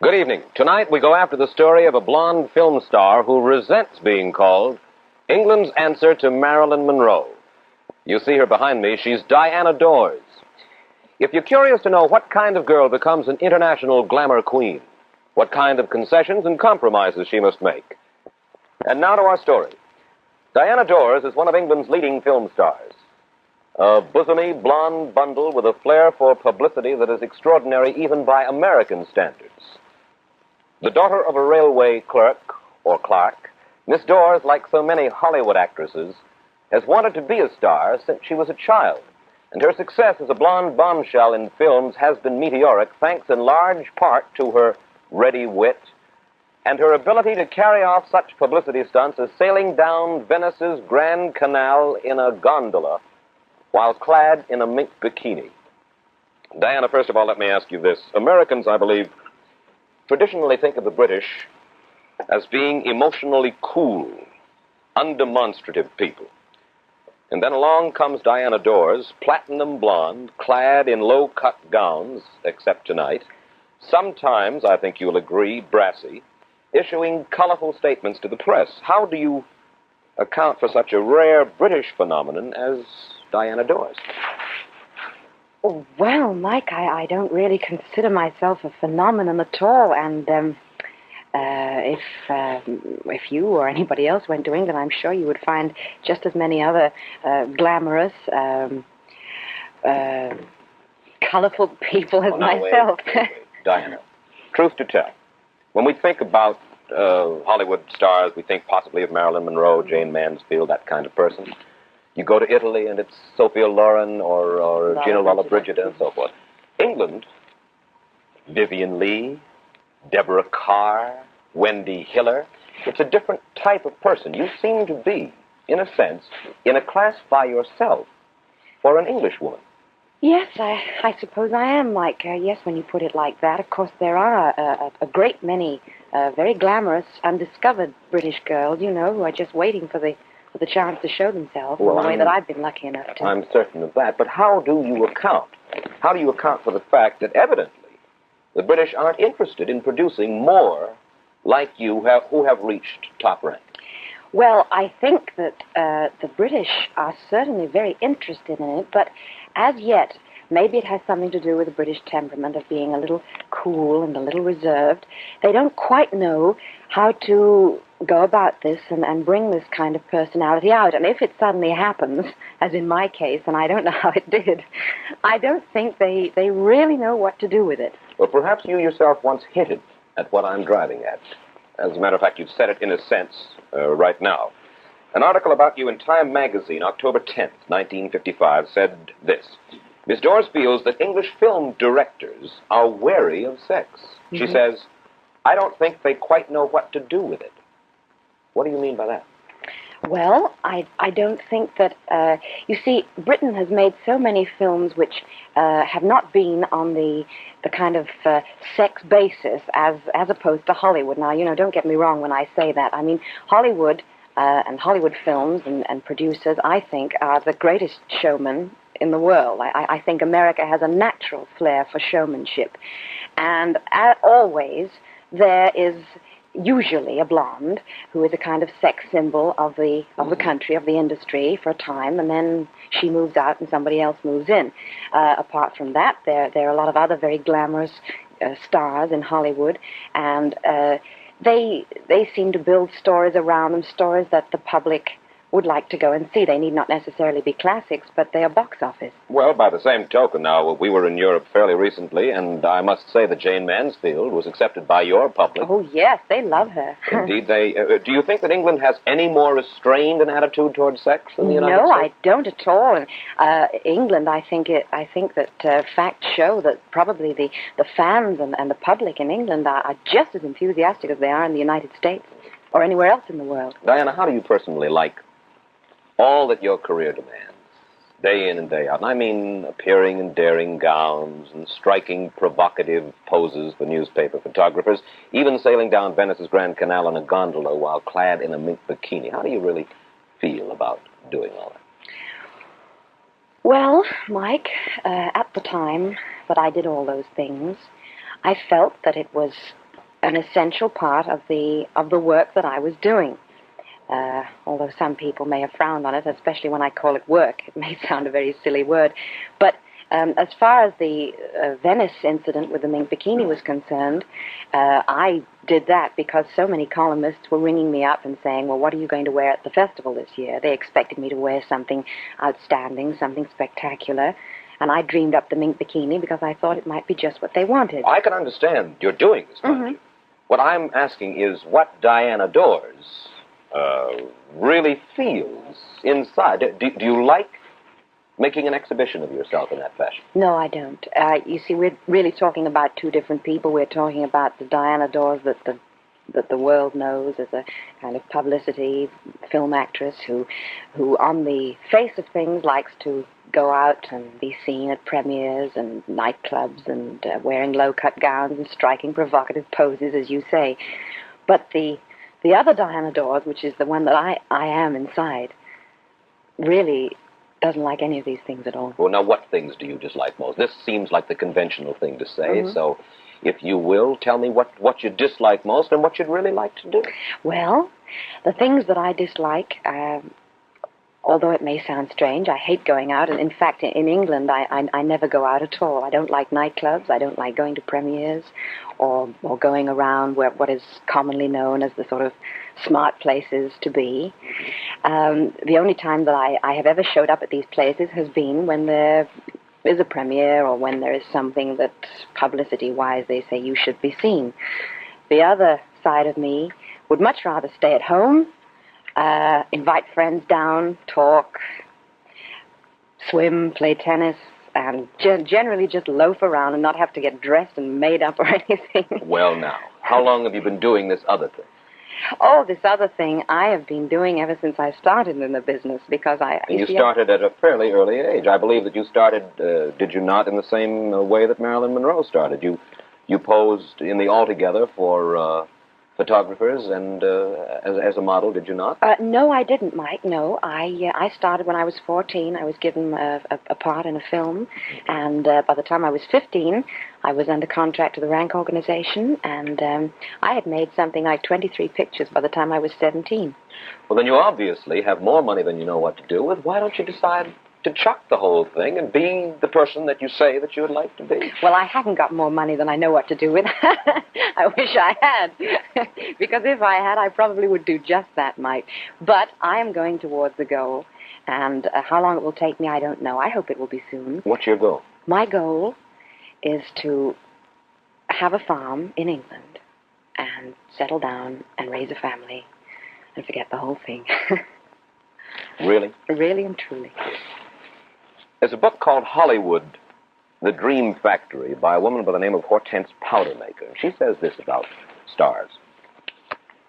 Good evening. Tonight we go after the story of a blonde film star who resents being called England's answer to Marilyn Monroe. You see her behind me. She's Diana Dors. If you're curious to know what kind of girl becomes an international glamour queen, what kind of concessions and compromises she must make. And now to our story. Diana Dors is one of England's leading film stars. A bosomy, blonde bundle with a flair for publicity that is extraordinary even by American standards. The daughter of a railway clerk, or clerk, Miss Dors, like so many Hollywood actresses, has wanted to be a star since she was a child, and her success as a blonde bombshell in films has been meteoric thanks in large part to her ready wit and her ability to carry off such publicity stunts as sailing down Venice's Grand Canal in a gondola while clad in a mink bikini. Diana, first of all, let me ask you this. Americans, I believe, traditionally think of the British as being emotionally cool, undemonstrative people. And then along comes Diana Dors, platinum blonde, clad in low-cut gowns, except tonight, sometimes, I think you'll agree, brassy, issuing colorful statements to the press. How do you account for such a rare British phenomenon as Diana Dors? Well, Mike, I don't really consider myself a phenomenon at all, and if you or anybody else went to England, I'm sure you would find just as many other glamorous, colorful people as myself. Wait. Diana, truth to tell, when we think about Hollywood stars, we think possibly of Marilyn Monroe, Jane Mansfield, that kind of person. You go to Italy and it's Sophia Loren or Gina Lollobrigida and so forth. England, Vivian Leigh, Deborah Carr, Wendy Hiller. It's a different type of person. You seem to be, in a sense, in a class by yourself for an Englishwoman. Yes, I suppose I am, Mike. Yes, when you put it like that. Of course, there are a great many very glamorous, undiscovered British girls, you know, who are just waiting for the chance to show themselves in the way that I've been lucky enough to. I'm certain of that. But how do you account? How do you account for the fact that evidently the British aren't interested in producing more like you who have reached top rank? Well, I think that the British are certainly very interested in it, but as yet, maybe it has something to do with the British temperament of being a little cool and a little reserved. They don't quite know how to go about this and bring this kind of personality out. And if it suddenly happens, as in my case, and I don't know how it did, I don't think they really know what to do with it. Well, perhaps you yourself once hinted at what I'm driving at. As a matter of fact, you've said it in a sense right now. An article about you in Time magazine, October 10th, 1955, said this. Miss Dors feels that English film directors are wary of sex. Mm-hmm. She says, I don't think they quite know what to do with it. What do you mean by that? Well, I don't think that, you see, Britain has made so many films which have not been on the kind of sex basis as opposed to Hollywood. Now, you know, don't get me wrong when I say that. I mean, Hollywood and Hollywood films and producers, I think, are the greatest showmen in the world. I think America has a natural flair for showmanship. And always there is usually a blonde who is a kind of sex symbol of the country, of the industry for a time, and then she moves out and somebody else moves in. Apart from that, there are a lot of other very glamorous stars in Hollywood, and they seem to build stories around them, stories that the public would like to go and see. They need not necessarily be classics, but they are box office. Well, by the same token, now, we were in Europe fairly recently, and I must say that Jane Mansfield was accepted by your public. Oh, yes, they love her. Indeed, they... do you think that England has any more restrained an attitude towards sex than the United States? No, I don't at all. And England, I think that facts show that probably the fans and the public in England are just as enthusiastic as they are in the United States or anywhere else in the world. Diana, how do you personally like all that your career demands, day in and day out? And I mean appearing in daring gowns and striking provocative poses for newspaper photographers, even sailing down Venice's Grand Canal in a gondola while clad in a mink bikini. How do you really feel about doing all that? Well, Mike, at the time that I did all those things, I felt that it was an essential part of the work that I was doing. Although some people may have frowned on it, especially when I call it work. It may sound a very silly word. But as far as the Venice incident with the mink bikini was concerned, I did that because so many columnists were ringing me up and saying, well, what are you going to wear at the festival this year? They expected me to wear something outstanding, something spectacular. And I dreamed up the mink bikini because I thought it might be just what they wanted. I can understand you're doing this, mind you. What I'm asking is what Diana Dors really feels inside. Do you like making an exhibition of yourself in that fashion? No, I don't. You see, we're really talking about two different people. We're talking about the Diana Dors that the world knows as a kind of publicity film actress who on the face of things likes to go out and be seen at premieres and nightclubs and wearing low-cut gowns and striking provocative poses, as you say. But the other Diana Dors, which is the one that I am inside, really doesn't like any of these things at all. Well, now, what things do you dislike most? This seems like the conventional thing to say, so if you will, tell me what you dislike most and what you'd really like to do. Well, the things that I dislike, although it may sound strange, I hate going out. And in fact, in England, I never go out at all. I don't like nightclubs. I don't like going to premieres or going around what is commonly known as the sort of smart places to be. The only time that I have ever showed up at these places has been when there is a premiere or when there is something that, publicity-wise, they say you should be seen. The other side of me would much rather stay at home, invite friends down, talk, swim, play tennis, and generally just loaf around and not have to get dressed and made up or anything. Well, now, how long have you been doing this other thing? Oh, this other thing I have been doing ever since I started in the business, because You started at a fairly early age. I believe that you started, did you not, in the same way that Marilyn Monroe started? You posed in the Altogether for photographers and as a model, did you not? No, I didn't, Mike. No, I started when I was 14. I was given a part in a film, and by the time I was 15, I was under contract to the Rank organization, and I had made something like 23 pictures by the time I was 17. Well, then you obviously have more money than you know what to do with. Why don't you decide to chuck the whole thing and be the person that you say that you would like to be? Well, I haven't got more money than I know what to do with. I wish I had. Because if I had, I probably would do just that, Mike. But I am going towards the goal, and how long it will take me, I don't know. I hope it will be soon. What's your goal? My goal is to have a farm in England and settle down and raise a family and forget the whole thing. Really? Really and truly. There's a book called Hollywood, The Dream Factory, by a woman by the name of Hortense Powdermaker. She says this about stars.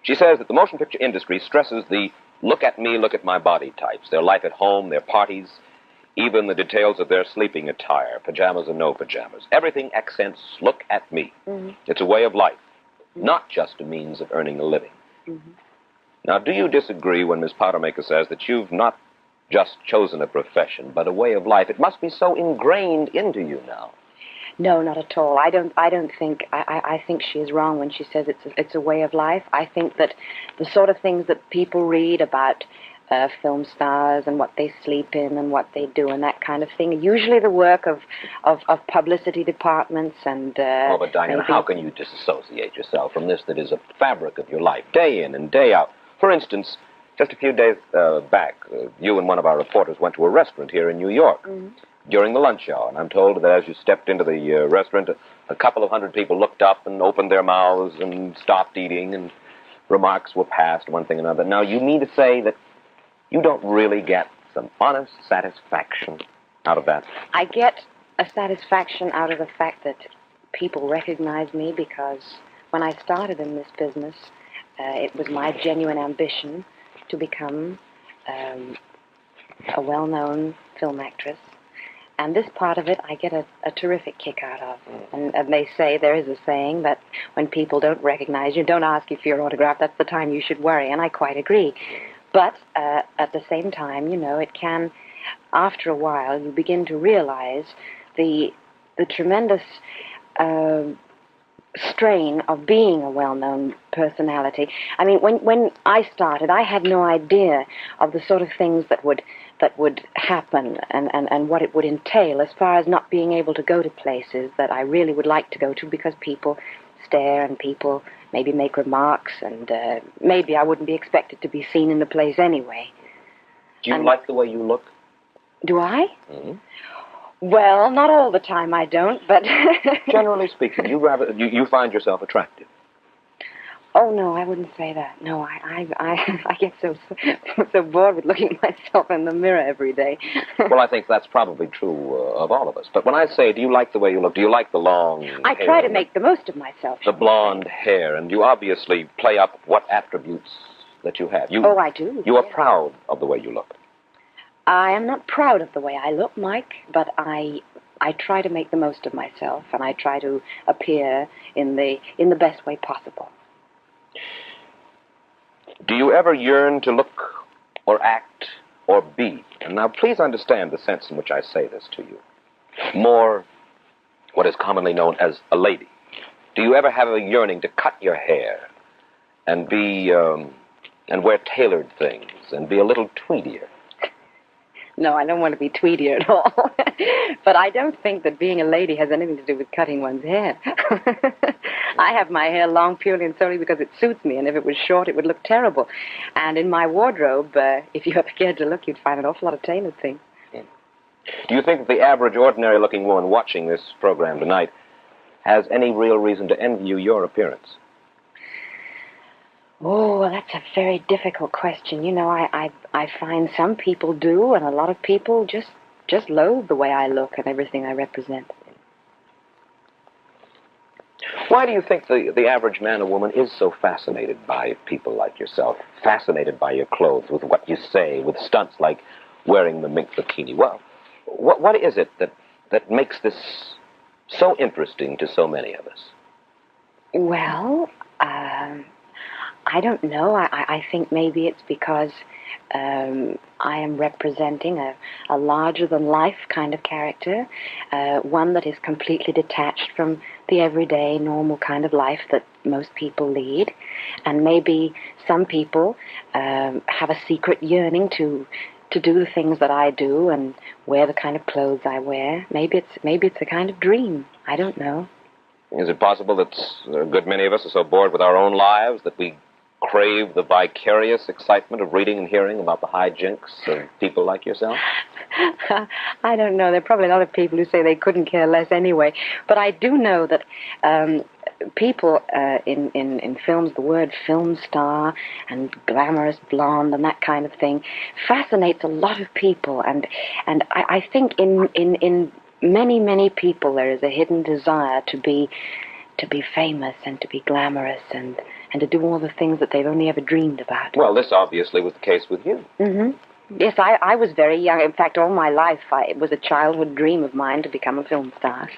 She says that the motion picture industry stresses the look at me, look at my body types, their life at home, their parties, even the details of their sleeping attire, pajamas and no pajamas. Everything accents look at me. It's a way of life, not just a means of earning a living. Now, do you disagree when Ms. Powdermaker says that you've not just chosen a profession, but a way of life? It must be so ingrained into you now. No, not at all. I don't think. I think she is wrong when she says it's a way of life. I think that the sort of things that people read about film stars and what they sleep in and what they do and that kind of thing are usually the work of publicity departments and. Oh, but Diana, how can you disassociate yourself from this that is a fabric of your life, day in and day out? For instance, just a few days back, you and one of our reporters went to a restaurant here in New York during the lunch hour, and I'm told that as you stepped into the restaurant, a couple of hundred people looked up and opened their mouths and stopped eating, and remarks were passed, one thing and another. Now, you mean to say that you don't really get some honest satisfaction out of that? I get a satisfaction out of the fact that people recognize me, because when I started in this business, it was my genuine ambition to become a well-known film actress. And this part of it, I get a terrific kick out of. And they say, there is a saying that when people don't recognize you, don't ask you for your autograph, that's the time you should worry, and I quite agree. But at the same time, you know, it can, after a while, you begin to realize the tremendous strain of being a well-known personality. I mean, when I started, I had no idea of the sort of things that would happen and what it would entail as far as not being able to go to places that I really would like to go to because people stare and people maybe make remarks and maybe I wouldn't be expected to be seen in the place anyway. Do you like the way you look? Do I? Mm-hmm. Well, not all the time I don't, but... Generally speaking, you find yourself attractive. Oh, no, I wouldn't say that. No, I get so bored with looking at myself in the mirror every day. Well, I think that's probably true of all of us. But when I say, do you like the way you look? Do you like the long I hair try to make the most of myself. The blonde hair, and you obviously play up what attributes that you have. Oh, I do. You are proud of the way you look. I am not proud of the way I look, Mike, but I try to make the most of myself, and I try to appear in the best way possible. Do you ever yearn to look or act or be? And now please understand the sense in which I say this to you. More what is commonly known as a lady. Do you ever have a yearning to cut your hair and be and wear tailored things and be a little tweedier? No, I don't want to be tweedier at all. But I don't think that being a lady has anything to do with cutting one's hair. I have my hair long purely and solely because it suits me, and if it was short, it would look terrible. And in my wardrobe, if you ever cared to look, you'd find an awful lot of tailored things. Do you think that the average, ordinary-looking woman watching this program tonight has any real reason to envy you your appearance? Oh, well, that's a very difficult question. You know, I find some people do, and a lot of people just loathe the way I look and everything I represent. Why do you think the average man or woman is so fascinated by people like yourself, fascinated by your clothes, with what you say, with stunts like wearing the mink bikini? Well, what is it that makes this so interesting to so many of us? Well, I don't know. I think maybe it's because I am representing a larger-than-life kind of character, one that is completely detached from the everyday, normal kind of life that most people lead. And maybe some people have a secret yearning to do the things that I do and wear the kind of clothes I wear. Maybe it's a kind of dream. I don't know. Is it possible that a good many of us are so bored with our own lives that we crave the vicarious excitement of reading and hearing about the hijinks of people like yourself? I don't know. There are probably a lot of people who say they couldn't care less anyway. But I do know that people in films, the word film star and glamorous blonde and that kind of thing fascinates a lot of people. And I think in many people there is a hidden desire to be famous and to be glamorous and to do all the things that they've only ever dreamed about. Well, this obviously was the case with you. Mm-hmm. Yes, I was very young. In fact, all my life, it was a childhood dream of mine to become a film star.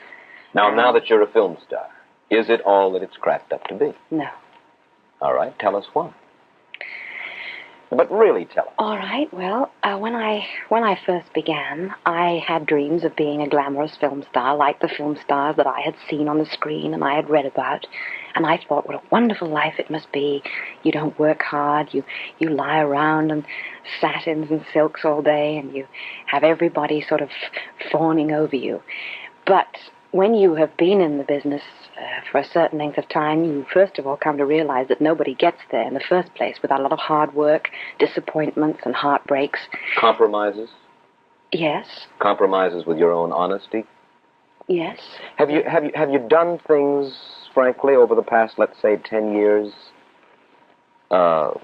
Now that you're a film star, is it all that it's cracked up to be? No. All right, tell us why. But really tell us. All right, well, when I first began, I had dreams of being a glamorous film star, like the film stars that I had seen on the screen and I had read about. And I thought, what a wonderful life it must be. You don't work hard, you lie around in satins and silks all day, and you have everybody sort of fawning over you. But when you have been in the business for a certain length of time, you first of all come to realize that nobody gets there in the first place without a lot of hard work, disappointments, and heartbreaks. Compromises? Yes. Compromises with your own honesty? Yes. Have you done things, frankly, over the past, let's say, 10 years, of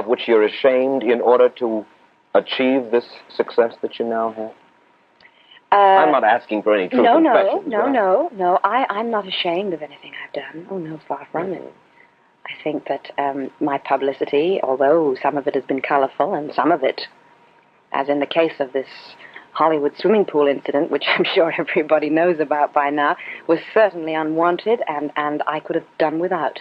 which you're ashamed in order to achieve this success that you now have? I'm not asking for any true confessions. No. I'm not ashamed of anything I've done. Oh, no, far from it. I think that my publicity, although some of it has been colorful and some of it, as in the case of this Hollywood swimming pool incident, which I'm sure everybody knows about by now, was certainly unwanted and I could have done without.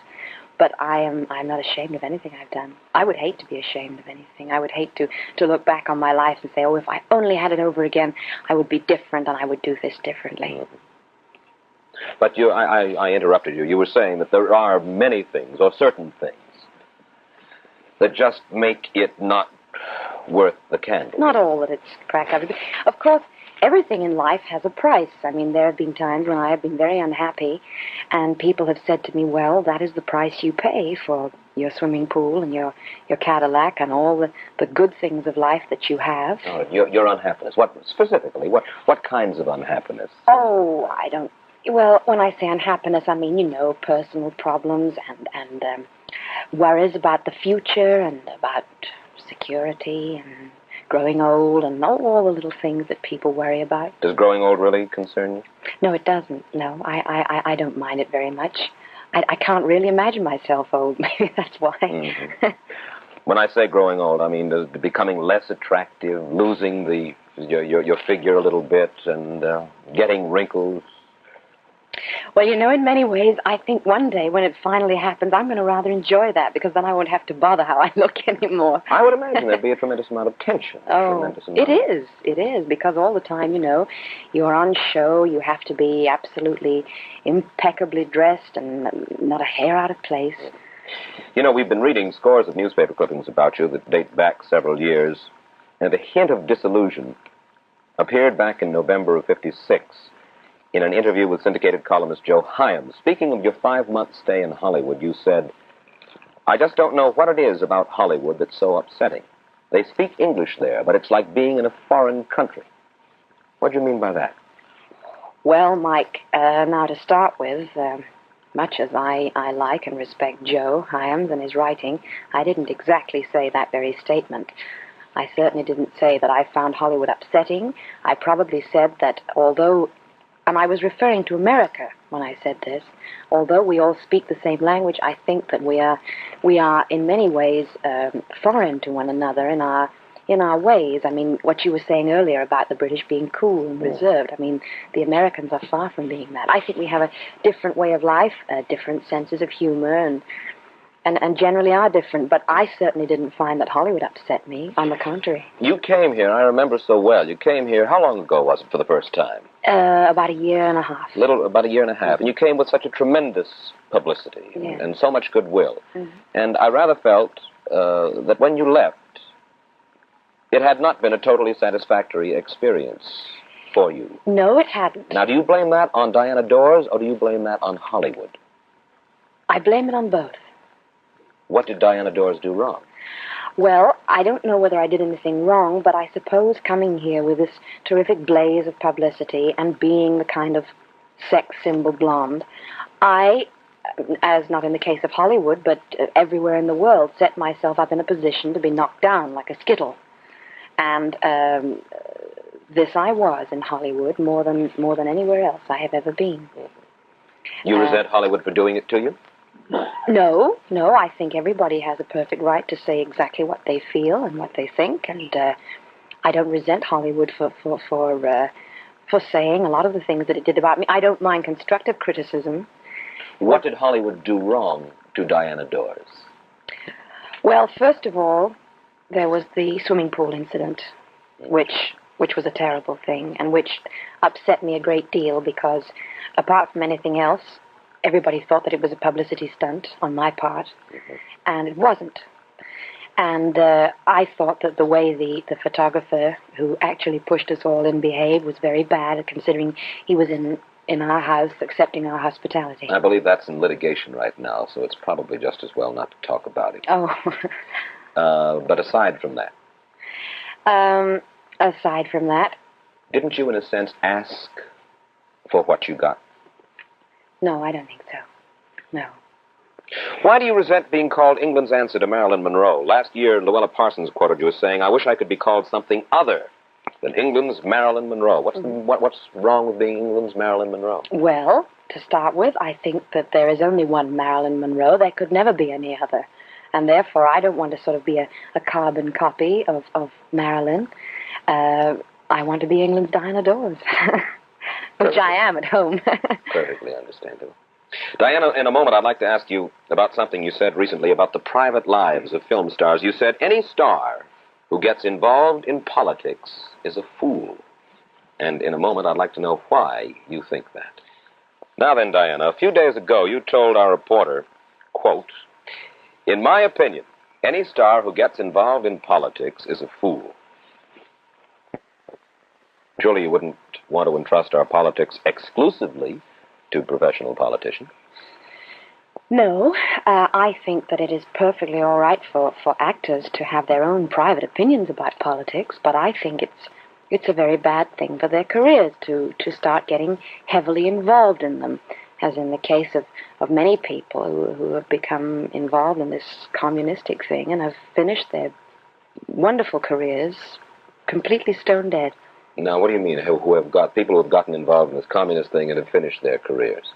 But I'm not ashamed of anything I've done. I would hate to be ashamed of anything. I would hate to look back on my life and say, oh, if I only had it over again, I would be different and I would do this differently. But I interrupted you. You were saying that there are many things, or certain things, that just make it not worth the candle. Not all that it's cracked up. Of course, everything in life has a price. I mean, there have been times when I have been very unhappy, and people have said to me, well, that is the price you pay for your swimming pool and your Cadillac and all the good things of life that you have. Oh, your unhappiness. What specifically? What kinds of unhappiness? Oh, I don't... Well, when I say unhappiness, I mean, personal problems and worries about the future and about security and growing old and all the little things that people worry about. Does growing old really concern you? No, it doesn't. No, I don't mind it very much. I can't really imagine myself old. Maybe that's why. Mm-hmm. When I say growing old, I mean becoming less attractive, losing your figure a little bit, and getting wrinkles. Well, in many ways, I think one day when it finally happens, I'm going to rather enjoy that, because then I won't have to bother how I look anymore. I would imagine there'd be a tremendous amount of tension. It is, because all the time, you're on show, you have to be absolutely impeccably dressed and not a hair out of place. We've been reading scores of newspaper clippings about you that date back several years, and a hint of disillusion appeared back in November of '56. In an interview with syndicated columnist Joe Hyams, speaking of your 5-month stay in Hollywood, you said, "I just don't know what it is about Hollywood that's so upsetting. They speak English there, but it's like being in a foreign country." What do you mean by that? Well, Mike, now to start with, much as I like and respect Joe Hyams and his writing, I didn't exactly say that very statement. I certainly didn't say that I found Hollywood upsetting. I probably said that although... And I was referring to America when I said this. Although we all speak the same language, I think that we are in many ways foreign to one another in our ways. I mean, what you were saying earlier about the British being cool and reserved. I mean, the Americans are far from being that. I think we have a different way of life, different senses of humor, and generally are different. But I certainly didn't find that Hollywood upset me. On the contrary. You came here, I remember so well. You came here, how long ago was it for the first time? About a year and a half. About a year and a half. And you came with such a tremendous publicity and so much goodwill. Mm-hmm. And I rather felt that when you left, it had not been a totally satisfactory experience for you. No, it hadn't. Now, do you blame that on Diana Dors, or do you blame that on Hollywood? I blame it on both. What did Diana Dors do wrong? Well, I don't know whether I did anything wrong, but I suppose coming here with this terrific blaze of publicity and being the kind of sex symbol blonde, I, as not in the case of Hollywood, but everywhere in the world, set myself up in a position to be knocked down like a skittle. And this I was in Hollywood more than anywhere else I have ever been. You resent Hollywood for doing it to you? No, I think everybody has a perfect right to say exactly what they feel and what they think, and I don't resent Hollywood for saying a lot of the things that it did about me. I don't mind constructive criticism. What did Hollywood do wrong to Diana Dors? Well, first of all, there was the swimming pool incident, which was a terrible thing, and which upset me a great deal because, apart from anything else, everybody thought that it was a publicity stunt on my part, and it wasn't. And I thought that the way the photographer who actually pushed us all in behaved was very bad, considering he was in our house accepting our hospitality. I believe that's in litigation right now, so it's probably just as well not to talk about it. Oh. But aside from that? Aside from that? Didn't you, in a sense, ask for what you got? No, I don't think so. No. Why do you resent being called England's answer to Marilyn Monroe? Last year, Luella Parsons quoted you as saying, "I wish I could be called something other than England's Marilyn Monroe." What's wrong with being England's Marilyn Monroe? Well, to start with, I think that there is only one Marilyn Monroe. There could never be any other. And therefore, I don't want to sort of be a carbon copy of Marilyn. I want to be England's Diana Dors. Which I am at home. Perfectly understandable. Diana, in a moment, I'd like to ask you about something you said recently about the private lives of film stars. You said any star who gets involved in politics is a fool. And in a moment, I'd like to know why you think that. Now then, Diana, a few days ago you told our reporter, quote, "In my opinion, any star who gets involved in politics is a fool." Surely you wouldn't want to entrust our politics exclusively to professional politicians. No, I think that it is perfectly all right for actors to have their own private opinions about politics, but I think it's a very bad thing for their careers to start getting heavily involved in them, as in the case of many people who have become involved in this communistic thing and have finished their wonderful careers completely stone dead. Now, what do you mean, people who have gotten involved in this communist thing and have finished their careers?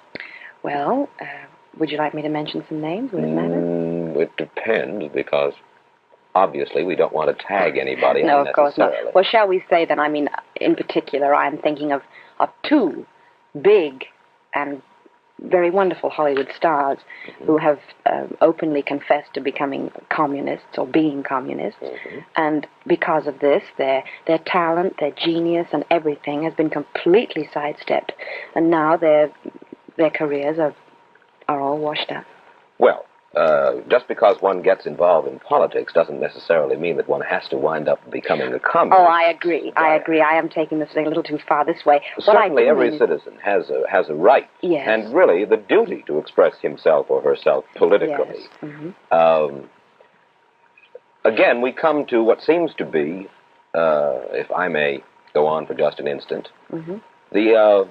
Well, would you like me to mention some names? Would it matter? It depends, because obviously we don't want to tag anybody No, unnecessarily. of course not. Well, shall we say then, I mean, in particular, I'm thinking of two big and very wonderful Hollywood stars who have openly confessed to becoming communists or being communists. And because of this, their talent, their genius, and everything has been completely sidestepped. And now their careers are all washed up. Well, just because one gets involved in politics doesn't necessarily mean that one has to wind up becoming a communist. Oh, I agree. I am taking this thing a little too far this way. Certainly every citizen has a right, yes, and really the duty to express himself or herself politically. Yes. Again, we come to what seems to be, if I may go on for just an instant, the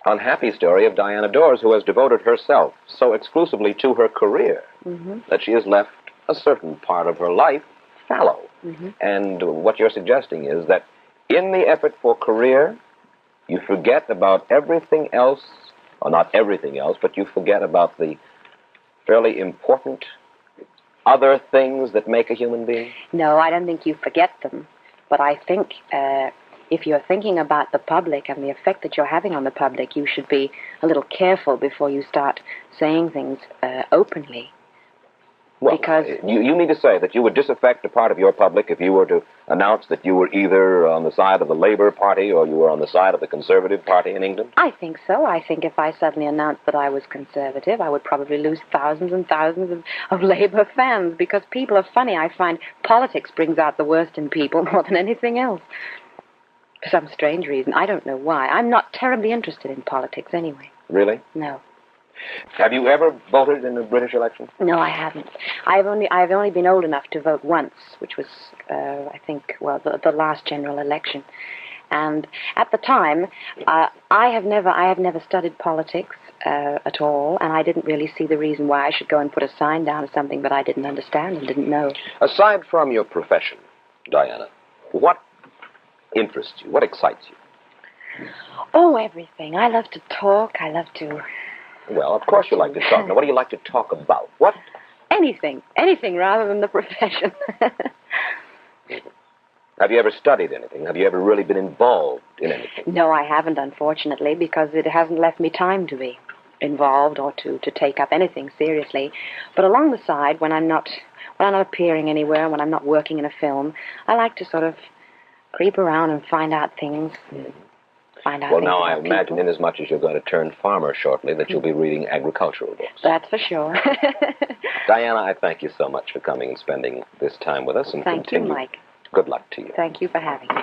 unhappy story of Diana Dors, who has devoted herself so exclusively to her career that she has left a certain part of her life fallow. And what you're suggesting is that in the effort for career, you forget about everything else, or not everything else, but you forget about the fairly important other things that make a human being? No, I don't think you forget them. But I think if you're thinking about the public and the effect that you're having on the public, you should be a little careful before you start saying things openly. Well, because you mean to say that you would disaffect a part of your public if you were to announce that you were either on the side of the Labour Party or you were on the side of the Conservative Party in England? I think so. I think if I suddenly announced that I was Conservative, I would probably lose thousands and thousands of Labour fans, because people are funny. I find politics brings out the worst in people more than anything else. For some strange reason. I don't know why. I'm not terribly interested in politics anyway. Really? No. Have you ever voted in a British election? No, I haven't. I've only been old enough to vote once, which was, I think, well, the last general election. And at the time, I have never studied politics at all, and I didn't really see the reason why I should go and put a sign down or something that I didn't understand and didn't know. Aside from your profession, Diana, what interests you? What excites you? Oh, everything. I love to talk. I love to... Well, of course you like to talk. Now, what do you like to talk about? What? Anything rather than the profession. Have you ever studied anything? Have you ever really been involved in anything? No, I haven't, unfortunately, because it hasn't left me time to be involved or to take up anything seriously. But along the side, when I'm not appearing anywhere, when I'm not working in a film, I like to sort of creep around and find out things. Well, now I imagine, inasmuch as you're going to turn farmer shortly, that you'll be reading agricultural books. That's for sure. Diana, I thank you so much for coming and spending this time with us. And thank you, Mike. Good luck to you. Thank you for having me.